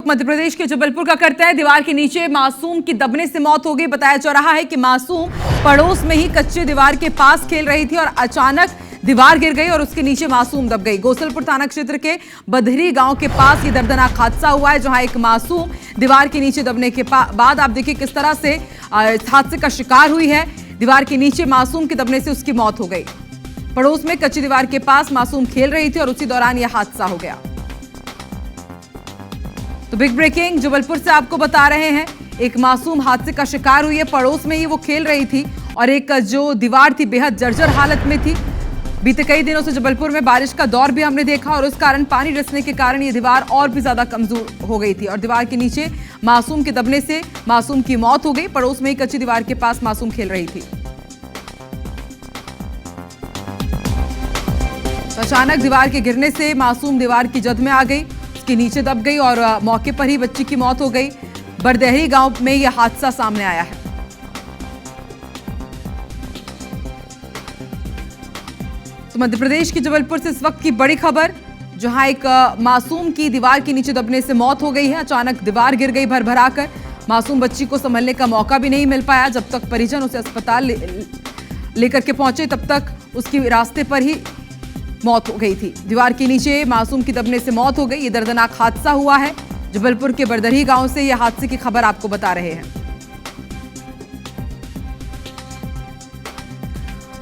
मध्य प्रदेश के जबलपुर का करते हैं। दीवार के नीचे मासूम की दबने से मौत हो गई। बताया जा रहा है कि मासूम पड़ोस में ही कच्चे दीवार के पास खेल रही थी और अचानक दीवार गिर गई और उसके नीचे मासूम दब गई। गोसलपुर थाना क्षेत्र के बधरी गांव के पास ये दर्दनाक हादसा हुआ है, जहां एक मासूम दीवार के नीचे दबने के बाद आप देखिए किस तरह से हादसे का शिकार हुई है। दीवार के नीचे मासूम के दबने से उसकी मौत हो गई। पड़ोस में कच्ची दीवार के पास मासूम खेल रही थी और उसी दौरान यह हादसा हो गया। तो बिग ब्रेकिंग जबलपुर से आपको बता रहे हैं, एक मासूम हादसे का शिकार हुई है। पड़ोस में ही वो खेल रही थी और एक जो दीवार थी बेहद जर्जर हालत में थी। बीते कई दिनों से जबलपुर में बारिश का दौर भी हमने देखा और उस कारण पानी रिसने के कारण ये दीवार और भी ज्यादा कमजोर हो गई थी और दीवार के नीचे मासूम के दबने से मासूम की मौत हो गई। पड़ोस में ही कच्ची दीवार के पास मासूम खेल रही थी। तो अचानक दीवार के गिरने से मासूम दीवार की जद में आ गई, उसके नीचे दब गई और मौके पर ही बच्ची की मौत हो गई। बरदेहरी गांव में यह हादसा सामने आया है। तो मध्य प्रदेश के जबलपुर से इस वक्त की बड़ी खबर, जहां एक मासूम की दीवार के नीचे दबने से मौत हो गई है। अचानक दीवार गिर गई भरभराकर। मासूम बच्ची को संभलने का मौका भी नहीं मिल पाया। जब तक परिजन उसे अस्पताल लेकर के पहुंचे तब तक उसकी रास्ते पर ही मौत हो गई थी। दीवार के नीचे मासूम की दबने से मौत हो गई। ये दर्दनाक हादसा हुआ है। जबलपुर के बरदरी गांव से यह हादसे की खबर आपको बता रहे हैं।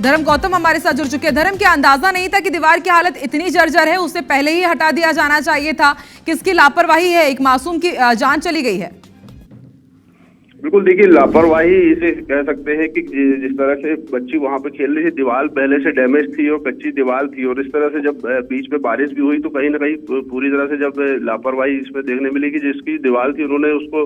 धर्म गौतम हमारे साथ जुड़ चुके हैं। धर्म, क्या अंदाजा नहीं था कि दीवार की हालत इतनी जर्जर है? उसे पहले ही हटा दिया जाना चाहिए था। किसकी लापरवाही है? एक मासूम की जान चली गई है। बिल्कुल, देखिए लापरवाही इसे कह सकते हैं कि जिस तरह से बच्ची वहां पे खेल रही थी, दीवार पहले से डैमेज थी और कच्ची दीवार थी और इस तरह से जब बीच में बारिश भी हुई तो कहीं ना कहीं पूरी तरह से जब लापरवाही इसमें देखने मिली कि जिसकी दीवार थी उन्होंने उसको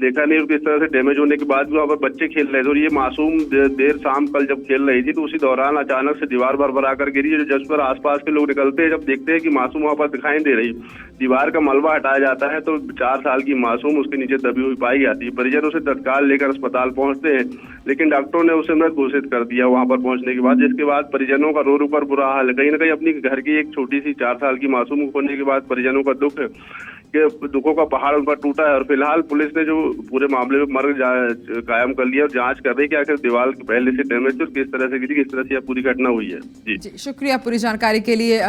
देखा नहीं और किस तरह से डैमेज होने के बाद भी वहाँ पर बच्चे खेल रहे थे और ये मासूम देर शाम कल जब खेल रही थी तो उसी दौरान अचानक से दीवार भरभरा कर गिरी। जिस पर आसपास के लोग निकलते हैं, जब देखते हैं कि मासूम वहाँ पर दिखाई दे रही, दीवार का मलबा हटाया जाता है तो 4 साल की मासूम उसके नीचे दबी हुई पाई जाती है। परिजन उसे तत्काल लेकर अस्पताल पहुंचते हैं, लेकिन डॉक्टरों ने उसे मृत घोषित कर दिया वहां पर पहुंचने के बाद, जिसके बाद परिजनों का रो रो कर बुरा हाल है। कहीं ना कहीं अपनी घर की एक छोटी सी 4 साल की मासूम को खोने के बाद परिजनों का दुख है कि दुखों का पहाड़ उन पर टूटा है और फिलहाल पुलिस ने जो पूरे मामले में मर्ग कायम कर लिया और जांच कर रही है कि आखिर दीवार पहले से डैमेज और किस तरह से गिरी, किस तरह से यह पूरी घटना हुई है। जी, शुक्रिया पूरी जानकारी के लिए।